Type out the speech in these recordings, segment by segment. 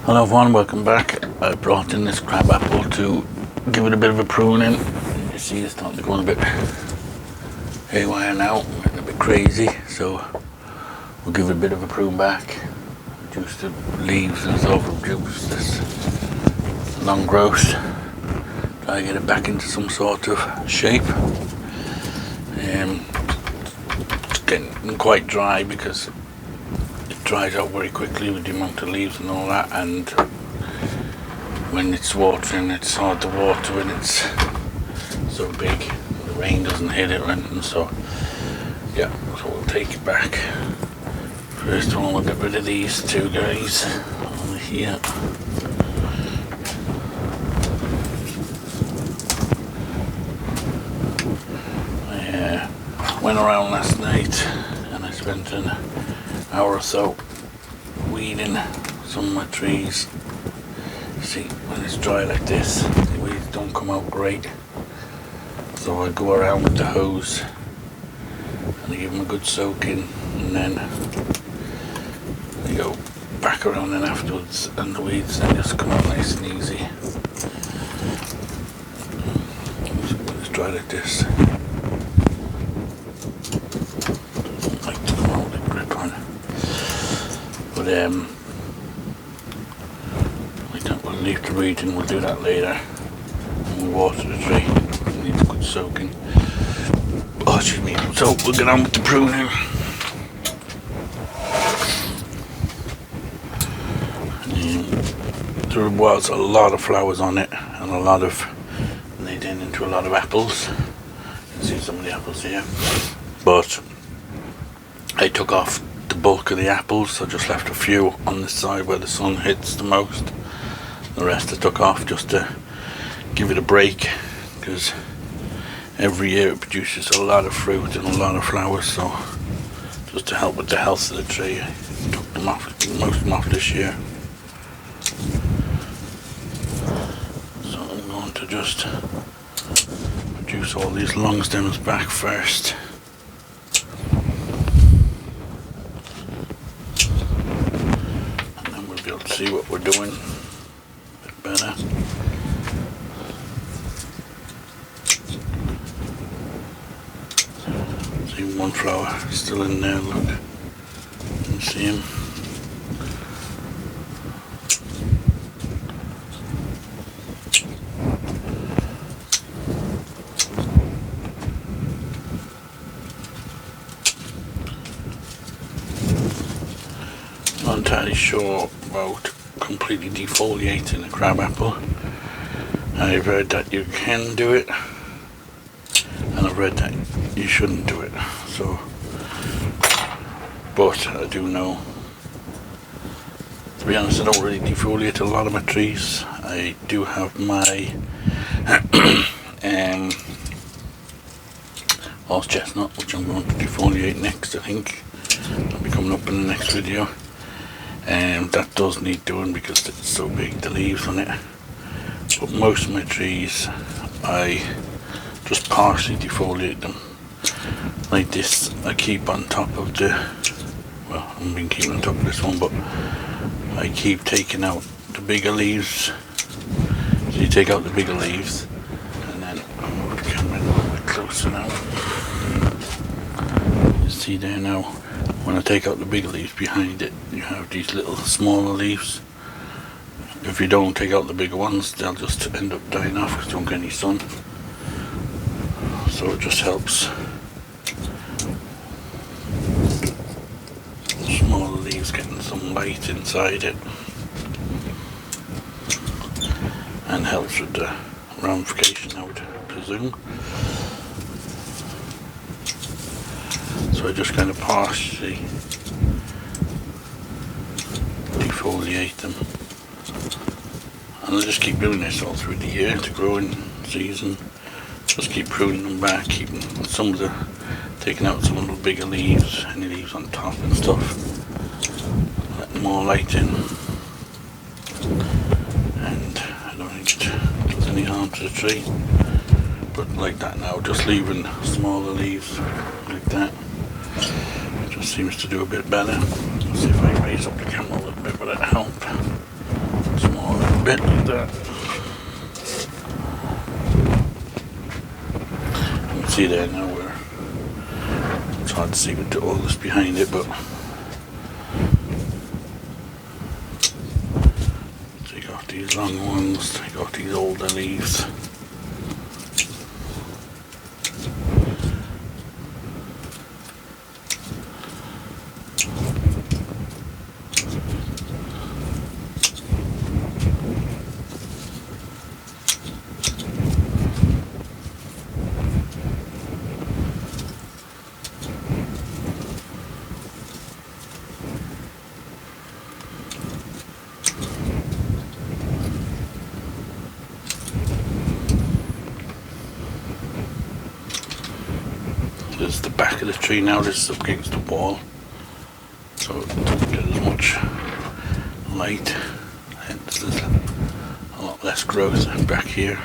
Hello everyone, welcome back. I brought in this crabapple to give it a bit of a pruning. You see it's starting to go a bit haywire now, getting a bit crazy, so we'll give it a bit of a prune back, reduce the leaves and stuff, reduce this long growth, try to get it back into some sort of shape. It's getting quite dry because it dries out very quickly with the amount of leaves and all that, and when it's watering it's hard to water when it's so big, the rain doesn't hit it or anything, so yeah, so we'll take it back. First one, we'll get rid of these two guys over here. I went around last night and I spent an hour or so weeding some of my trees. See, when it's dry like this, the weeds don't come out great, so I go around with the hose and I give them a good soaking, and then I go back around and afterwards, and the weeds then just come out nice and easy. So when it's dry like this, we'll leave the weeding, we'll do that later, and we'll water the tree. It needs a good soaking. Oh, excuse me. So we'll get on with the pruning. There was a lot of flowers on it, and laid into a lot of apples. You can see some of the apples here, but I took off the bulk of the apples, so just left a few on this side where the sun hits the most. The rest I took off just to give it a break, because every year it produces a lot of fruit and a lot of flowers, so just to help with the health of the tree, I took them off, most of them off this year. So I'm going to just reduce all these long stems back first. See what we're doing a bit better. See one flower still in there, look. You can see him. Not entirely sure about completely defoliating a crabapple. I've read that you can do it, and I've read that you shouldn't do it. So, but I do know. To be honest, I don't really defoliate a lot of my trees. I do have my horse chestnut, which I'm going to defoliate next. I think that'll be coming up in the next video. That does need doing because it's so big, the leaves on it. But most of my trees, I just partially defoliate them. Like this, I keep on top of the, well, I haven't been keeping on top of this one, but I keep taking out the bigger leaves. So you take out the bigger leaves, and then I'll move the camera a little bit closer now. You see there now, when I take out the bigger leaves behind it, you have these little smaller leaves. If you don't take out the bigger ones, they'll just end up dying off because they don't get any sun. So it just helps smaller leaves getting some light inside it, and helps with the ramification, I would presume. So I just kind of partially defoliate them, and I'll just keep doing this all through the year, the growing season. Just keep pruning them back, keeping some of the, taking out some of the bigger leaves, any leaves on top and stuff, letting more light in, and I don't think it does any harm to the tree. But like that now, just leaving smaller leaves like that, just seems to do a bit better. Let's see if I raise up the camera a little bit, will it help? bit like that. You can see there now where it's hard to see with all this behind it, but take off these long ones, take off these older leaves. There's the back of the tree now, this is up against the wall, so it doesn't get as much light, hence there's a lot less growth back here.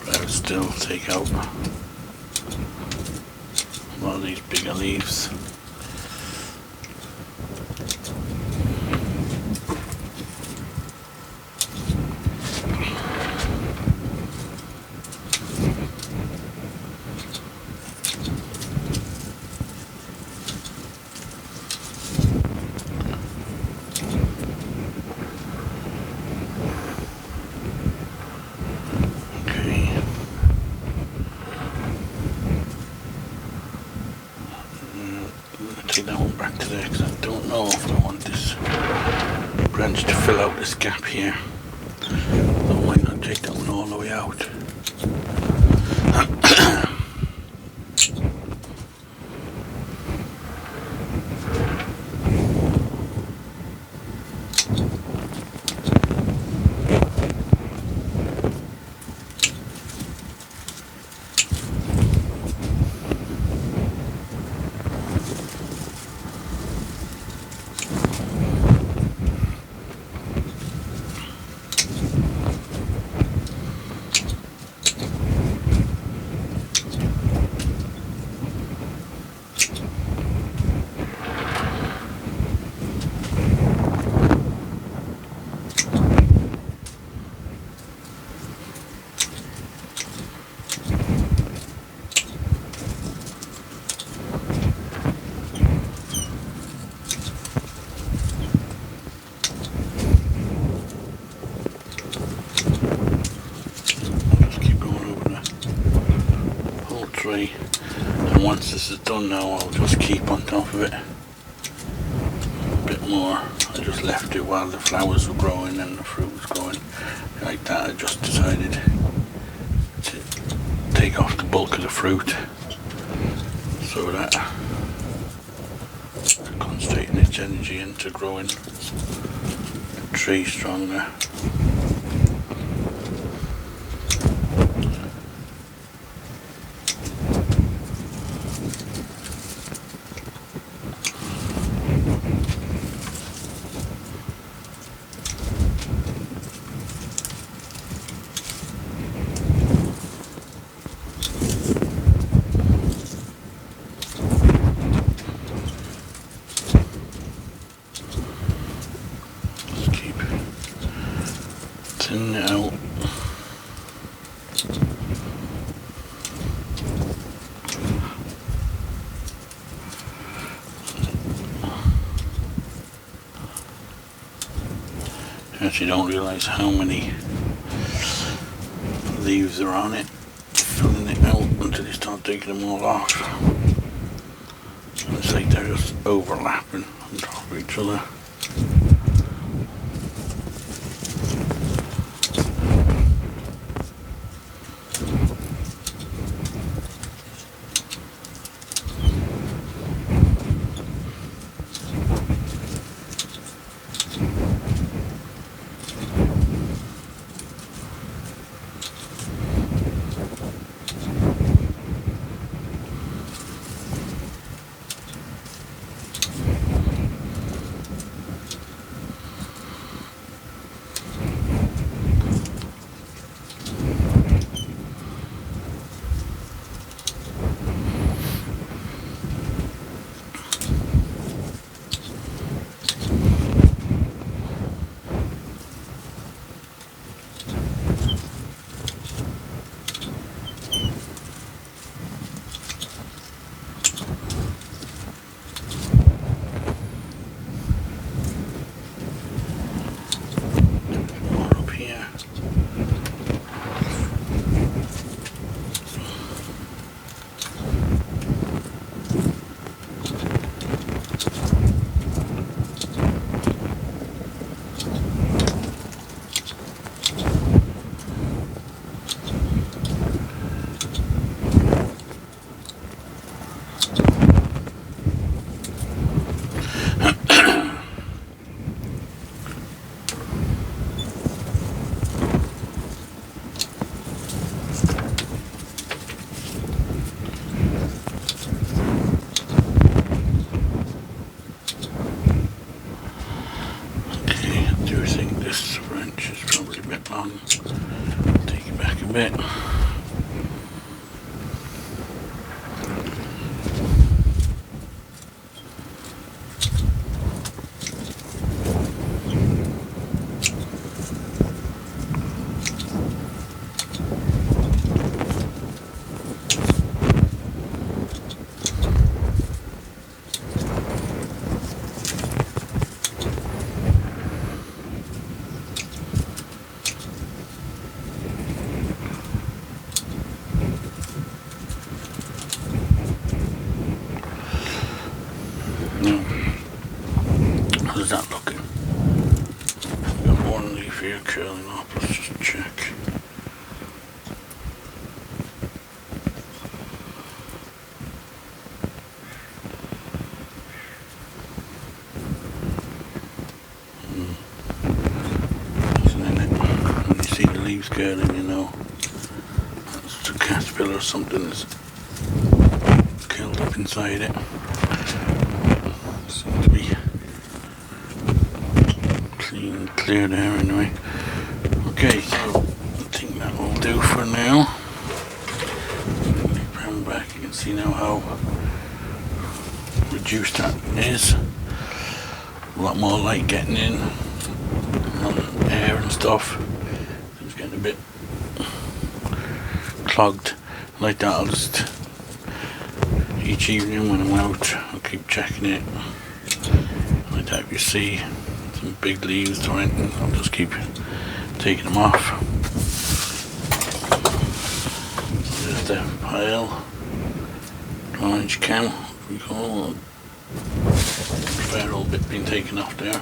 But I would still take out a lot of these bigger leaves. Take that one back to there because I don't know if I want this branch to fill out this gap here. I might not take that one all the way out. And once this is done now, I'll just keep on top of it a bit more. I just left it while the flowers were growing and the fruit was growing like that. I just decided to take off the bulk of the fruit so that it's concentrating its energy into growing the tree stronger. Thin it out. You actually don't realise how many leaves are on it, filling it out until you start taking them all off. It's like they're just overlapping on top of each other. bit. How's that looking? We've got one leaf here curling up, let's just check. Isn't in it? When you see the leaves curling, you know it's a caterpillar or something that's curled up inside it. Seems to be clear there anyway. Okay, so I think that will do for now. Round back, you can see now how reduced that is. A lot more light getting in on air and stuff. It's getting a bit clogged like that. I'll just each evening when I'm out, I'll keep checking it. Like that, if you see some big leaves or anything, I'll just keep taking them off. There's the pile, orange cam, we call it. Fair old bit being taken off there.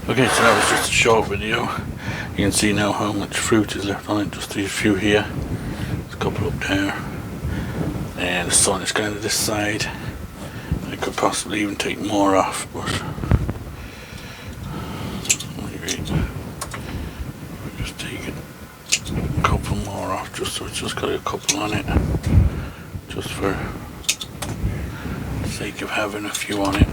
Okay, so that was just a short video. You can see now how much fruit is left on it, just these few here. There's a couple up there. And the sun is kind of this side. I could possibly even take more off, but we're just taking a couple more off, just so it's just got a couple on it, just for the sake of having a few on it.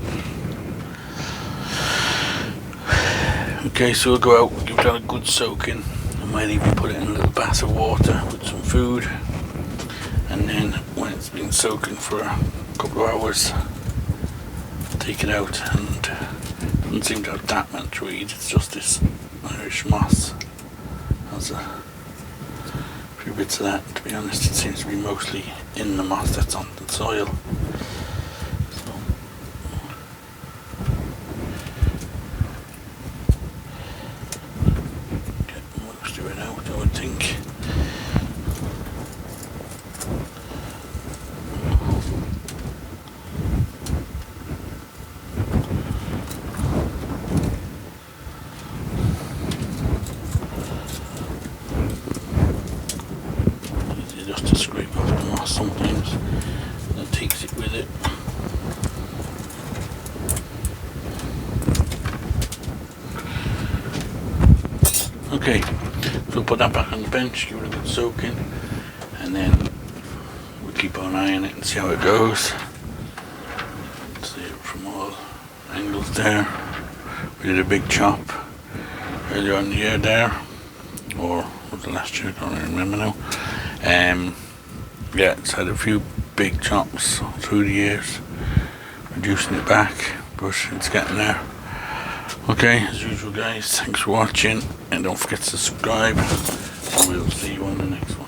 Okay, so we'll go out, give that a good soaking. I might even put it in a little bath of water with some food, and then when it's been soaking for a couple of hours, take it out. And it doesn't seem to have that much weed, it's just this Irish moss. Has a few bits of that. To be honest, it seems to be mostly in the moss that's on the soil. So, get most of it out, I would think. Just to scrape off the moss sometimes, and it takes it with it. Okay, so we'll put that back on the bench, give it a good soaking, and then we'll keep an eye on it and see how it goes. See it from all angles there. We did a big chop earlier on the year there, or was it last year? I don't really remember now. Yeah, it's had a few big chops through the years, reducing it back, but it's getting there. Okay, as usual guys, thanks for watching, and don't forget to subscribe, and we'll see you on the next one.